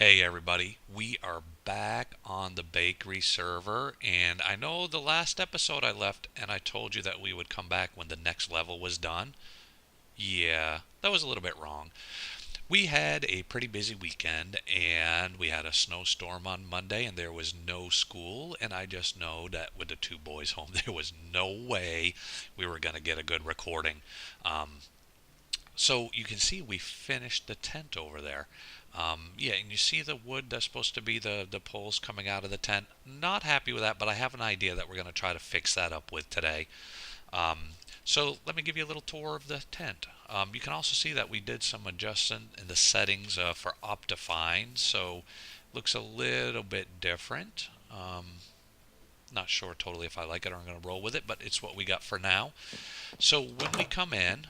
Hey everybody, we are back on the bakery server, and I know the last episode I left and I told you that we would come back when the next level was done. Yeah, that was a little bit wrong. We had a pretty busy weekend and we had a snowstorm on Monday and there was no school, and I just know that with the two boys home there was no way we were going to get a good recording. Um, so you can see we finished the tent over there. Yeah, and you see the wood that's supposed to be the poles coming out of the tent. Not happy with that, but I have an idea that we're going to try to fix that up with today. Um, so let me give you a little tour of the tent. You can also see that we did some adjustment in the settings for Optifine, so looks a little bit different. Not sure totally if I like it or I'm going to roll with it, but it's what we got for now. So when we come in,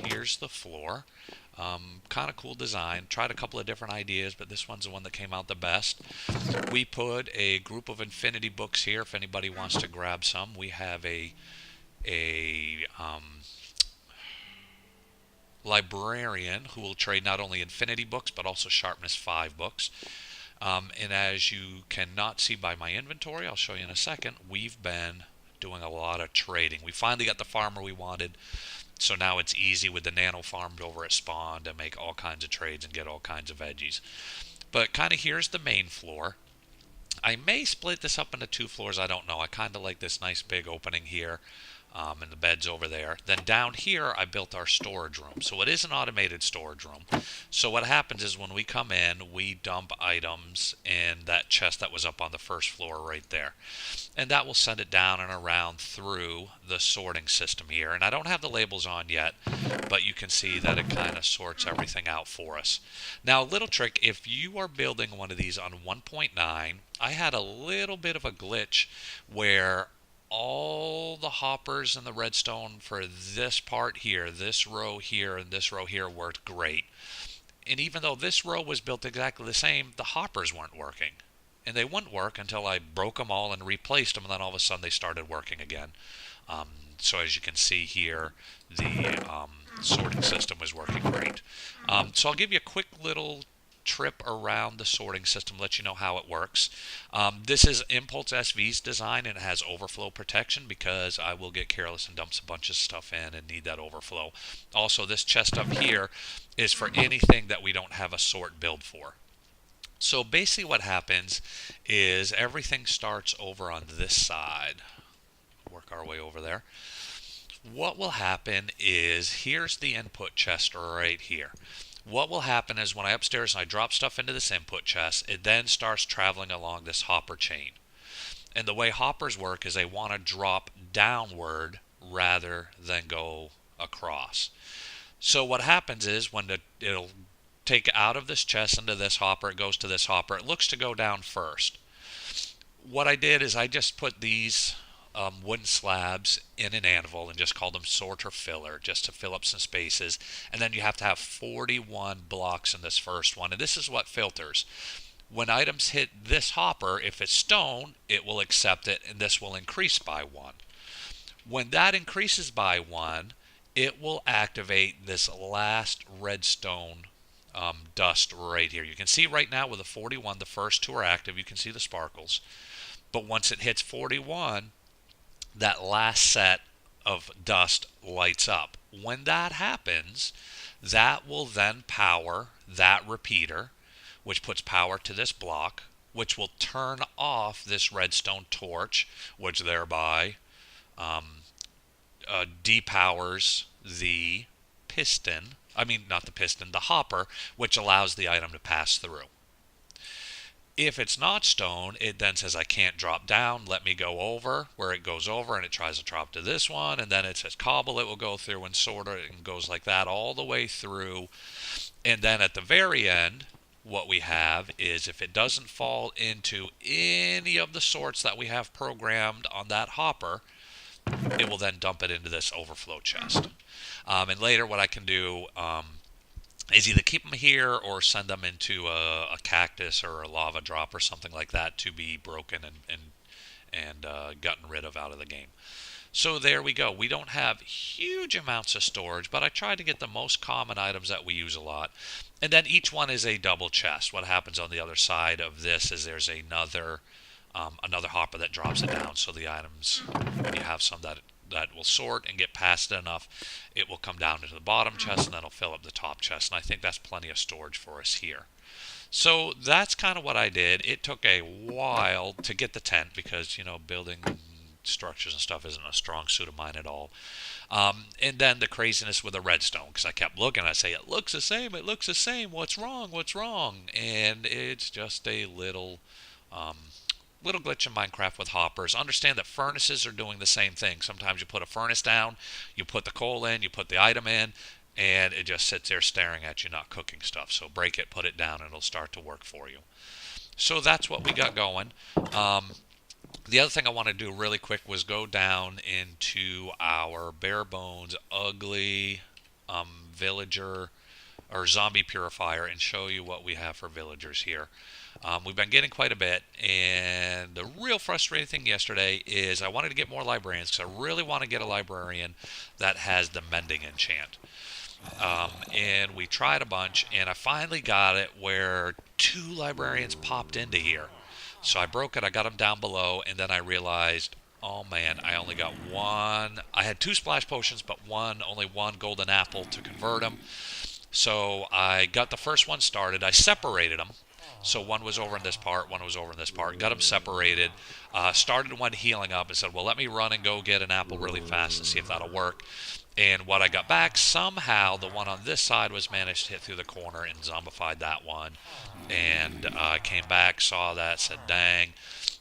here's the floor. Kind of cool design. Tried a couple of different ideas, but this one's the one that came out the best. We put a group of infinity books here. If anybody wants to grab some, we have a librarian who will trade not only infinity books but also sharpness 5 books. And as you cannot see by my inventory, I'll show you in a second, we've been doing a lot of trading. We finally got the farmer we wanted. So now it's easy with the nano farmed over at Spawn to make all kinds of trades and get all kinds of veggies. But kind of here's the main floor. I may split this up into two floors. I don't know. I kind of like this nice big opening here, and the bed's over there. Then down here, I built our storage room. So it is an automated storage room. So what happens is when we come in, we dump items in that chest that was up on the first floor right there. And that will send it down and around through the sorting system here. And I don't have the labels on yet, but you can see that it kind of sorts everything out for us. Now, a little trick, if you are building one of these on 1.9, I had a little bit of a glitch where all the hoppers and the redstone for this part here, this row here, and this row here worked great. And even though this row was built exactly the same, the hoppers weren't working. And they wouldn't work until I broke them all and replaced them, and then all of a sudden they started working again. So as you can see here, the sorting system was working great. So I'll give you a quick little trip around the sorting system, let you know how it works. This is Impulse SV's design, and it has overflow protection because I will get careless and dumps a bunch of stuff in and need that overflow. Also, this chest up here is for anything that we don't have a sort build for. So basically what happens is everything starts over on this side. Work our way over there. What will happen is here's the input chest right here. What will happen is when I upstairs and I drop stuff into this input chest, it then starts traveling along this hopper chain. And the way hoppers work is they want to drop downward rather than go across. So what happens is when it'll take out of this chest into this hopper, it goes to this hopper. It looks to go down first. What I did is I just put these wooden slabs in an anvil and just called them sorter filler just to fill up some spaces. And then you have to have 41 blocks in this first one. And this is what filters. When items hit this hopper, if it's stone, it will accept it and this will increase by 1. When that increases by 1, it will activate this last redstone dust right here. You can see right now with the 41, the first two are active. You can see the sparkles. But once it hits 41, that last set of dust lights up. When that happens, that will then power that repeater, which puts power to this block, which will turn off this redstone torch, which thereby depowers the piston. I mean, not the piston, the hopper, which allows the item to pass through. If it's not stone, it then says I can't drop down, let me go over, where it goes over and it tries to drop to this one, and then it says cobble, it will go through and sort it and goes like that all the way through. And then at the very end, what we have is if it doesn't fall into any of the sorts that we have programmed on that hopper, it will then dump it into this overflow chest. And later what I can do is either keep them here or send them into a cactus or a lava drop or something like that to be broken and gotten rid of out of the game. So there we go. We don't have huge amounts of storage, but I tried to get the most common items that we use a lot. And then each one is a double chest. What happens on the other side of this is there's another hopper that drops it down. So the items, you have some that will sort and get past it enough, it will come down into the bottom chest and then it'll fill up the top chest. And I think that's plenty of storage for us here. So that's kind of what I did. It took a while to get the tent because, building structures and stuff isn't a strong suit of mine at all. And then the craziness with the redstone, because I kept looking, I say, it looks the same, what's wrong? And it's just a little glitch in Minecraft with hoppers. Understand that furnaces are doing the same thing. Sometimes you put a furnace down, you put the coal in, you put the item in, and it just sits there staring at you, not cooking stuff. So break it, put it down, and it'll start to work for you. So that's what we got going. The other thing I want to do really quick was go down into our bare bones, ugly villager or zombie purifier and show you what we have for villagers here. We've been getting quite a bit, and the real frustrating thing yesterday is I wanted to get more librarians because I really want to get a librarian that has the mending enchant. And we tried a bunch, and I finally got it where 2 librarians popped into here. So I broke it, I got them down below, and then I realized, oh man, I only got one. I had 2 splash potions, but only one golden apple to convert them. So I got the first one started. I separated them. So one was over in this part, one was over in this part. Got them separated. Started one healing up and said, well, let me run and go get an apple really fast and see if that'll work. And what I got back, somehow the one on this side was managed to hit through the corner and zombified that one. And came back, saw that, said, dang.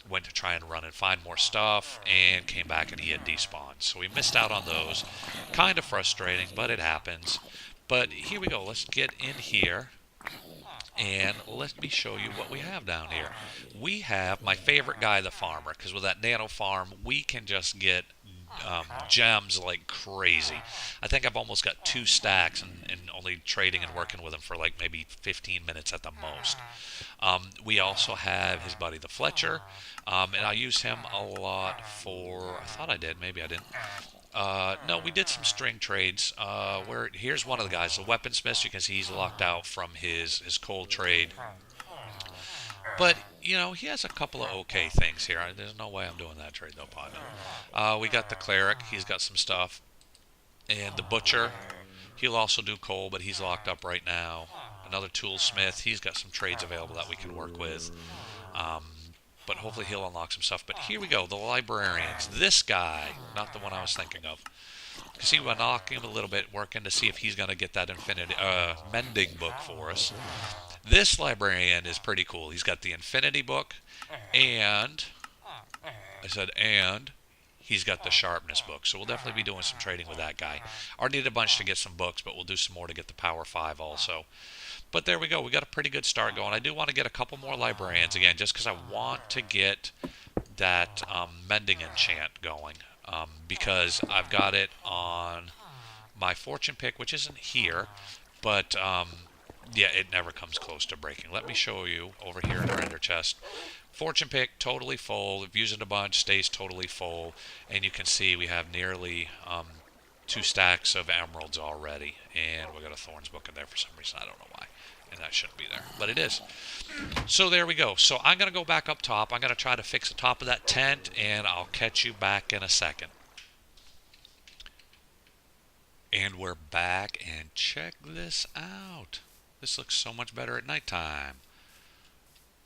Went to try and run and find more stuff, and came back and he had despawned. So we missed out on those. Kind of frustrating, but it happens. But here we go. Let's get in here. And let me show you what we have down here. We have my favorite guy, the farmer, because with that nano farm, we can just get gems like crazy. I think I've almost got 2 stacks and only trading and working with him for like maybe 15 minutes at the most. We also have his buddy, the Fletcher, and I use him a lot for, I thought I did, maybe I didn't. No, we did some string trades. Here's one of the guys, the weaponsmith. You can see he's locked out from his coal trade. But, he has a couple of okay things here. There's no way I'm doing that trade, though, partner. We got the cleric. He's got some stuff. And the butcher, he'll also do coal, but he's locked up right now. Another toolsmith. He's got some trades available that we can work with. But hopefully he'll unlock some stuff. But here we go, the librarians. This guy, not the one I was thinking of. Because he was knocking him a little bit, working to see if he's going to get that mending book for us. This librarian is pretty cool. He's got the infinity book, and he's got the sharpness book. So we'll definitely be doing some trading with that guy. Already did a bunch to get some books, but we'll do some more to get the Power 5 also. But there we go. We got a pretty good start going. I do want to get a couple more librarians again, just because I want to get that mending enchant going. Because I've got it on my fortune pick, which isn't here, but yeah, it never comes close to breaking. Let me show you over here in our ender chest. Fortune pick totally full. If using a bunch, stays totally full, and you can see we have nearly 2 stacks of emeralds already, and we got a thorns book in there for some reason. I don't know why. And that shouldn't be there, but it is. So there we go. So I'm going to go back up top. I'm going to try to fix the top of that tent, and I'll catch you back in a second. And we're back, and check this out. This looks so much better at nighttime.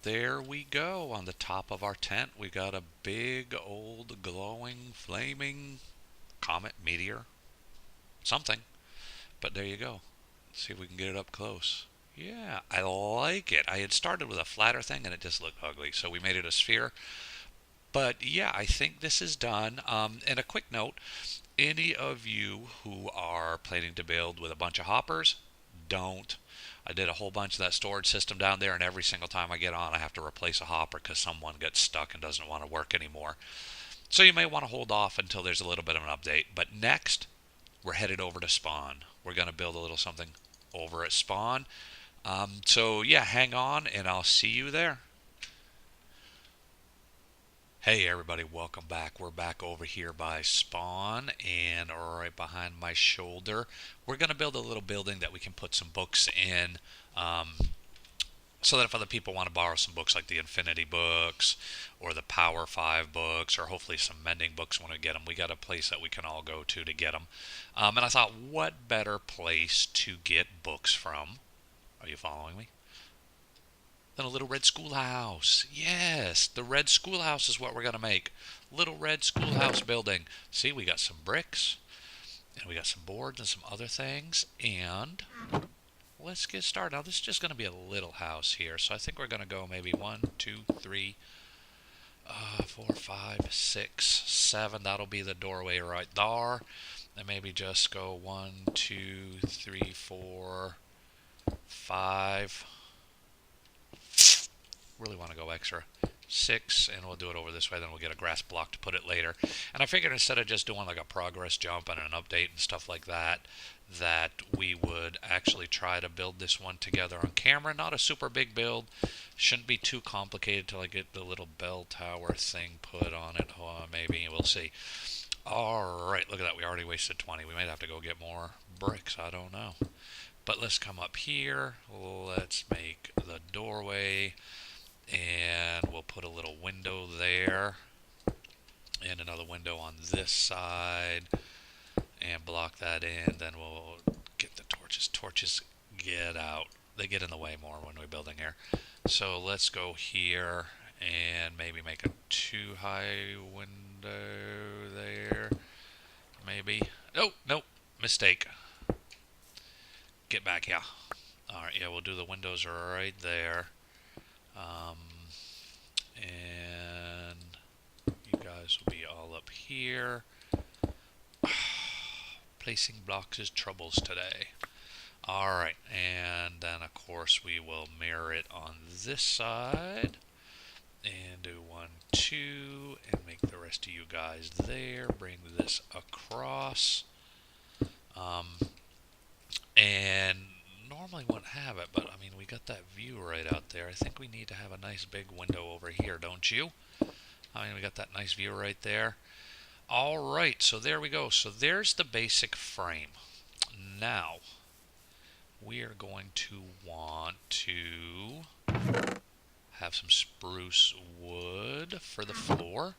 There we go. On the top of our tent, we got a big old glowing, flaming comet, meteor, something. But there you go. Let's see if we can get it up close. Yeah, I like it. I had started with a flatter thing and it just looked ugly, so we made it a sphere. But yeah, I think this is done. And a quick note, any of you who are planning to build with a bunch of hoppers, don't. I did a whole bunch of that storage system down there, and every single time I get on, I have to replace a hopper because someone gets stuck and doesn't want to work anymore. So you may want to hold off until there's a little bit of an update. But next, we're headed over to spawn. We're going to build a little something over at spawn. So yeah, hang on, and I'll see you there. Hey everybody, welcome back. We're back over here by Spawn, and right behind my shoulder, we're going to build a little building that we can put some books in, um, so that if other people want to borrow some books like the Infinity books or the Power 5 books, or hopefully some mending books when we get them, we got a place that we can all go to get them. And I thought, what better place to get books from? Are you following me? Than a little red schoolhouse. Yes, the red schoolhouse is what we're going to make. Little red schoolhouse building. See, we got some bricks, and we got some boards and some other things, and let's get started. Now, this is just going to be a little house here, so I think we're going to go maybe 1, 2, 3, 4, 5, 6, 7. That'll be the doorway right there. And maybe just go 1, 2, 3, 4, 5. Really want to go extra 6, and we'll do it over this way. Then we'll get a grass block to put it later. And I figured instead of just doing like a progress jump and an update and stuff like that, that we would actually try to build this one together on camera. Not a super big build. Shouldn't be too complicated till I get the little bell tower thing put on it. Maybe we'll see. Alright, look at that. We already wasted 20. We might have to go get more bricks. I don't know. But let's come up here. Let's make the doorway. And we'll put a little window there. And another window on this side. And block that in. Then we'll get the torches. Torches get out. They get in the way more when we're building here. So let's go here and maybe make a too high window there. Maybe. Oh, nope. Mistake. Get back here. Alright, yeah, we'll do the windows right there. And you guys will be all up here. Placing blocks is troubles today. Alright, and then of course we will mirror it on this side. And do 1, 2, and make the rest of you guys there. Bring this across. And normally wouldn't have it, but I mean, we got that view right out there. I think we need to have a nice big window over here, don't you? I mean, we got that nice view right there. All right, so there we go. So there's the basic frame. Now, we are going to want to have some spruce wood for the floor.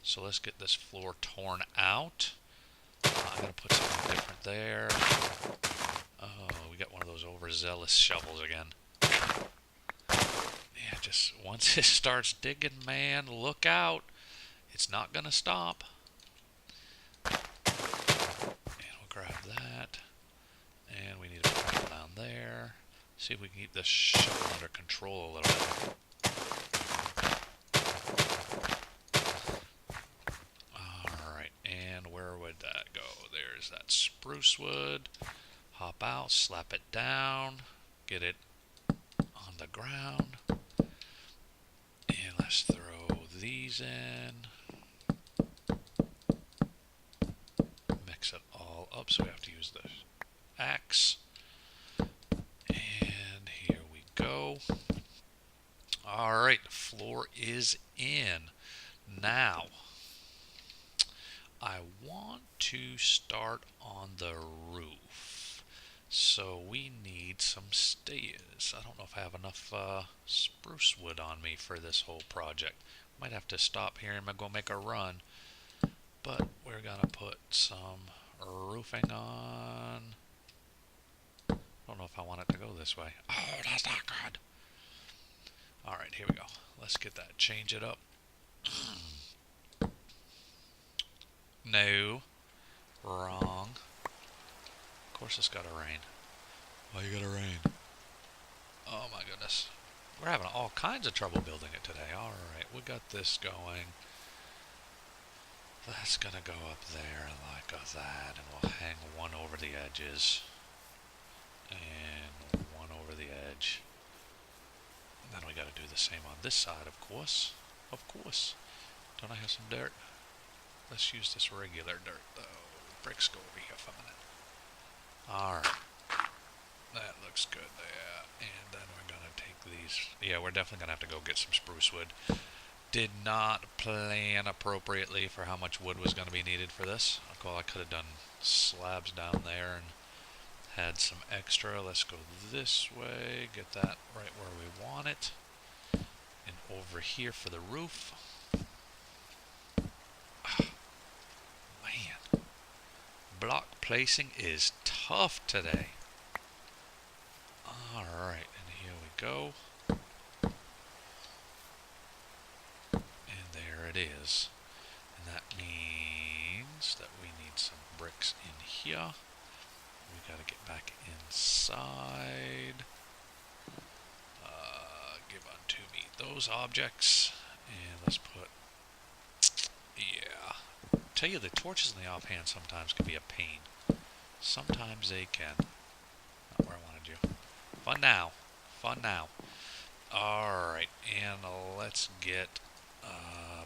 So let's get this floor torn out. I'm going to put something different there. Oh, we got one of those overzealous shovels again. Yeah, just once it starts digging, man, look out. It's not going to stop. And we'll grab that. And we need to put it down there. See if we can keep this shovel under control a little bit. Alright, and where would that go? There's that spruce wood. Hop out, slap it down, get it on the ground, and let's throw these in, mix it all up, so we have to use the axe, and here we go. Alright, the floor is in. Now, I want to start on the roof. So we need some stairs. I don't know if I have enough spruce wood on me for this whole project. Might have to stop here and go make a run. But we're going to put some roofing on. I don't know if I want it to go this way. Oh, that's not good. Alright, here we go. Let's get that. Change it up. No. Wrong. Of course it's gotta rain. Why you gotta rain? Oh my goodness. We're having all kinds of trouble building it today. Alright, we got this going. That's gonna go up there like that, and we'll hang one over the edges. And one over the edge. And then we gotta do the same on this side, of course. Of course. Don't I have some dirt? Let's use this regular dirt, though. Bricks go over here for a minute. Alright. That looks good there. And then we're going to take these. Yeah, we're definitely going to have to go get some spruce wood did not plan appropriately for how much wood was going to be needed for this. I could have done slabs down there and had some extra. Let's go this way, get that right where we want it. And over here for the roof. Man, block placing is tough today. Alright, and here we go. And there it is. And that means that we need some bricks in here. We gotta get back inside. Give unto me those objects. And let's put... Yeah. Tell you, the torches in the offhand sometimes can be a pain. Sometimes they can. Not where I wanted you. Fun now. Fun now. Alright, and let's get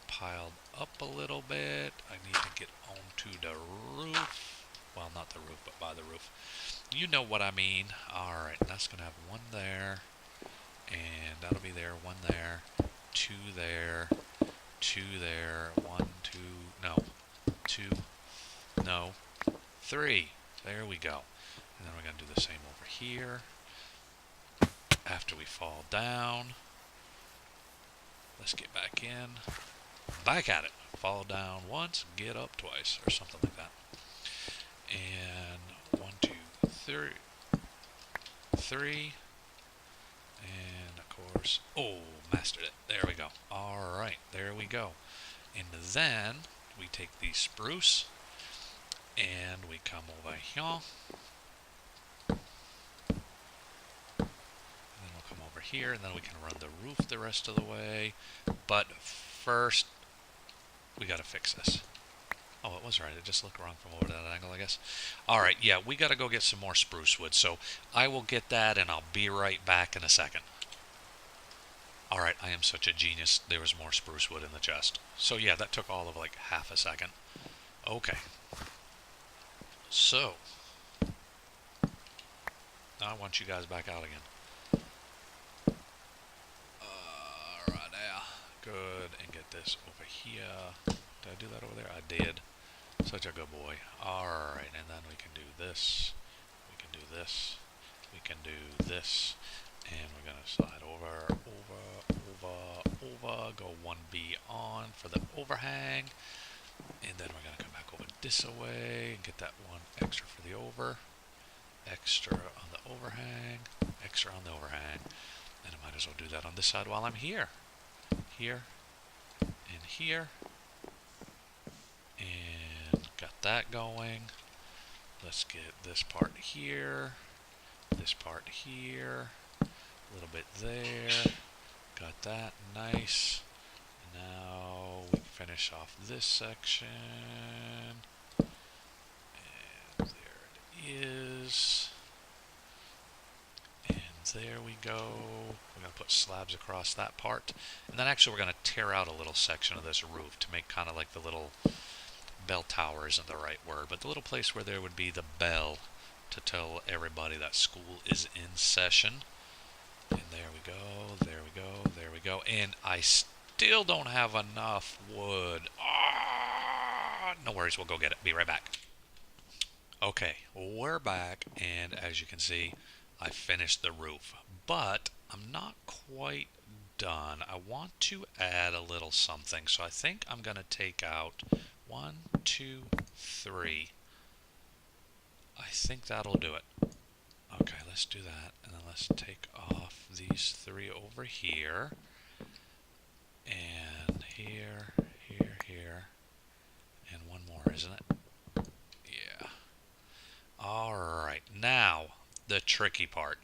piled up a little bit. I need to get onto the roof. Well, not the roof, but by the roof. You know what I mean. Alright, that's going to have one there. And that'll be there, one there, two there, two there, one, two, no, two, no, three. There we go. And then we're going to do the same over here. After we fall down, let's get back in. Back at it. Fall down once, get up twice, or something like that. And one, two, three. And of course, mastered it. There we go. Alright, there we go. And then we take the spruce and we come over here. And then we'll come over here and then we can run the roof the rest of the way. But first, we gotta fix this. Oh, it was right. It just looked wrong from over that angle, I guess. Alright, yeah, we gotta go get some more spruce wood. So I will get that and I'll be right back in a second. Alright, I am such a genius. There was more spruce wood in the chest. So yeah, that took all of like half a second. Okay. So, now I want you guys back out again. Alright, there. Good. And get this over here. Did I do that over there? I did. Such a good boy. Alright, and then we can do this. We can do this. We can do this. And we're going to slide over, go 1B on for the overhang. And then we're going to come back over this way and get that one extra for the over. Extra on the overhang. Extra on the overhang. And I might as well do that on this side while I'm here. Here. And here. And got that going. Let's get this part here. This part here. A little bit there. Got that. Nice. Now we can finish off this section. And there it is. And there we go. We're going to put slabs across that part. And then actually we're going to tear out a little section of this roof to make kind of like the little bell tower isn't the right word, but the little place where there would be the bell to tell everybody that school is in session. And there we go, there we go, there we go. And I still don't have enough wood. No worries, we'll go get it. Be right back. Okay, we're back, and as you can see, I finished the roof. But I'm not quite done. I want to add a little something, so I think I'm going to take out 1, 2, 3. I think that'll do it. Okay, let's do that, and then let's take off these 3 over here, and here, here, and one more, isn't it? Yeah. Alright, now, the tricky part.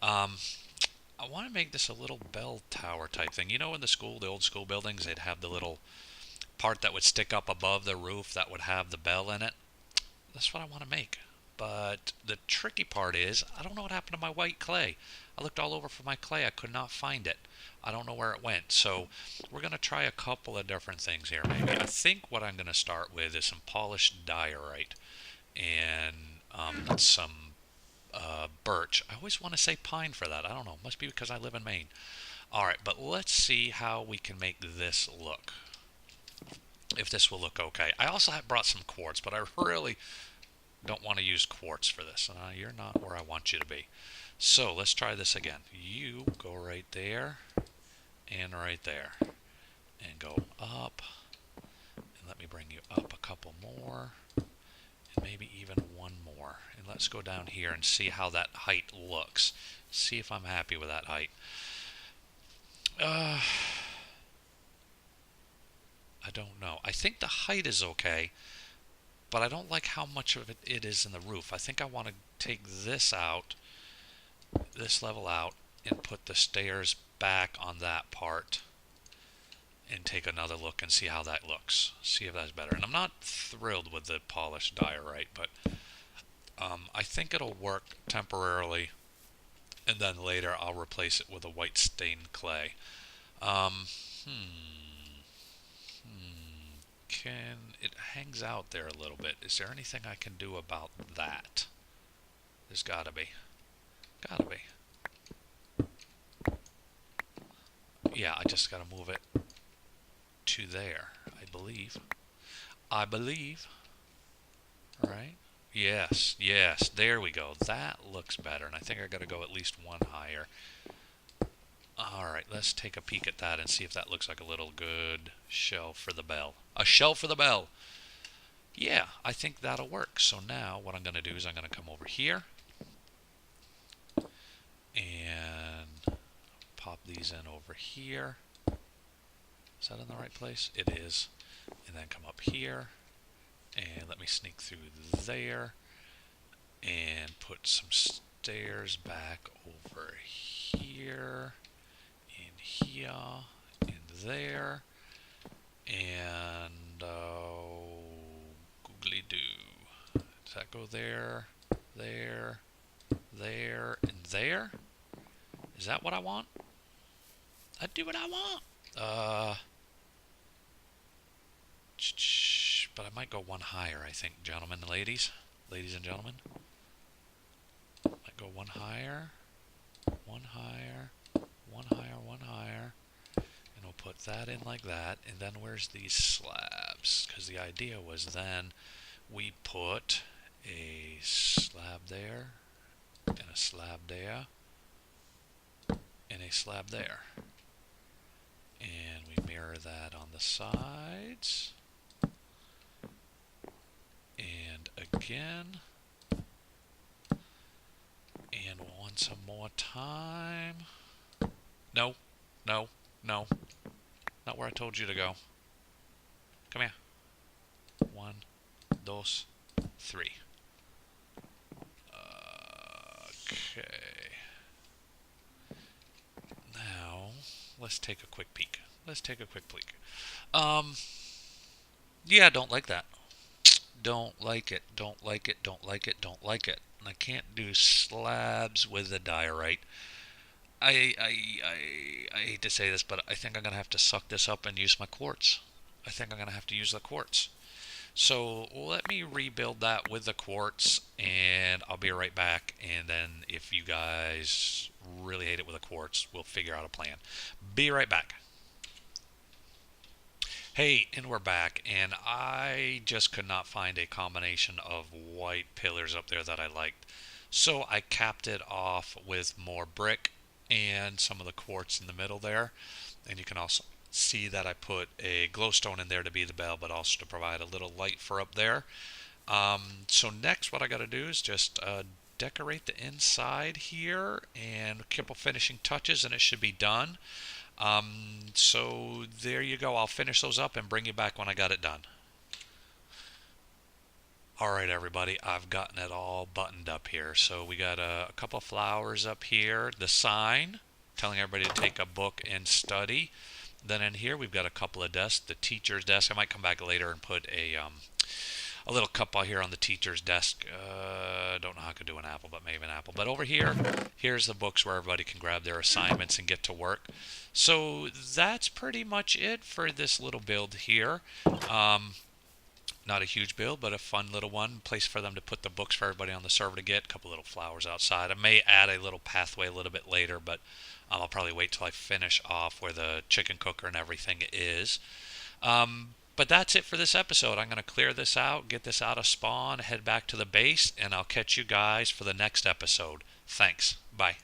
I want to make this a little bell tower type thing. You know in the school, the old school buildings, they'd have the little part that would stick up above the roof that would have the bell in it? That's what I want to make. But the tricky part is, I don't know what happened to my white clay. I looked all over for my clay. I could not find it. I don't know where it went. So we're going to try a couple of different things here. Maybe I think what I'm going to start with is some polished diorite and some birch. I always want to say pine for that. I don't know. Must be because I live in Maine. Alright, but let's see how we can make this look. If this will look okay. I also have brought some quartz, but I really don't want to use quartz for this. You're not where I want you to be. So let's try this again. You go right there and right there. And go up. And let me bring you up a couple more. And maybe even one more. And let's go down here and see how that height looks. See if I'm happy with that height. I don't know. I think the height is okay, but I don't like how much of it is in the roof. I think I want to take this out, this level out, and put the stairs back on that part and take another look and see how that looks. See if that's better. And I'm not thrilled with the polished diorite, but I think it'll work temporarily, and then later I'll replace it with a white stained clay. It hangs out there a little bit. Is there anything I can do about that? There's gotta be. Gotta be. Yeah, I just gotta move it to there, I believe. I believe. Right? Yes, yes, there we go. That looks better, and I think I gotta go at least one higher. Alright, let's take a peek at that and see if that looks like a little good shelf for the bell. A shelf for the bell! Yeah, I think that'll work. So now what I'm going to do is I'm going to come over here and pop these in over here. Is that in the right place? It is. And then come up here and let me sneak through there and put some stairs back over here. Here, in there, and googly doo. Does that go there, there, there, and there? Is that what I want? I do what I want. But I might go one higher, I think, gentlemen and ladies and gentlemen. Might go one higher, one higher. One higher, one higher, and we'll put that in like that, and then where's these slabs? Because the idea was then we put a slab there, and a slab there, and a slab there, and we mirror that on the sides, and again, and once more time. No, no, no. Not where I told you to go. Come here. 1, 2, 3. Okay. Now, let's take a quick peek. Yeah, don't like that. Don't like it, don't like it, don't like it, don't like it. And I can't do slabs with the diorite. I hate to say this, but I think I'm going to have to suck this up and use my quartz. I think I'm going to have to use the quartz. So let me rebuild that with the quartz, and I'll be right back. And then if you guys really hate it with the quartz, we'll figure out a plan. Be right back. Hey, and we're back, and I just could not find a combination of white pillars up there that I liked. So I capped it off with more brick and some of the quartz in the middle there. And you can also see that I put a glowstone in there to be the bell, but also to provide a little light for up there. So next what I got to do is just decorate the inside here and a couple finishing touches, and it should be done. So there you go. I'll finish those up and bring you back when I got it done. Alright everybody, I've gotten it all buttoned up here. So we got a couple of flowers up here, the sign telling everybody to take a book and study. Then in here we've got a couple of desks, the teacher's desk. I might come back later and put a little cup out here on the teacher's desk. Don't know how I could do an apple, but maybe an apple. But over here, here's the books where everybody can grab their assignments and get to work. So that's pretty much it for this little build here. Not a huge build, but a fun little one. Place for them to put the books for everybody on the server to get. A couple little flowers outside. I may add a little pathway a little bit later, but I'll probably wait till I finish off where the chicken cooker and everything is. But that's it for this episode. I'm going to clear this out, get this out of spawn, head back to the base, and I'll catch you guys for the next episode. Thanks. Bye.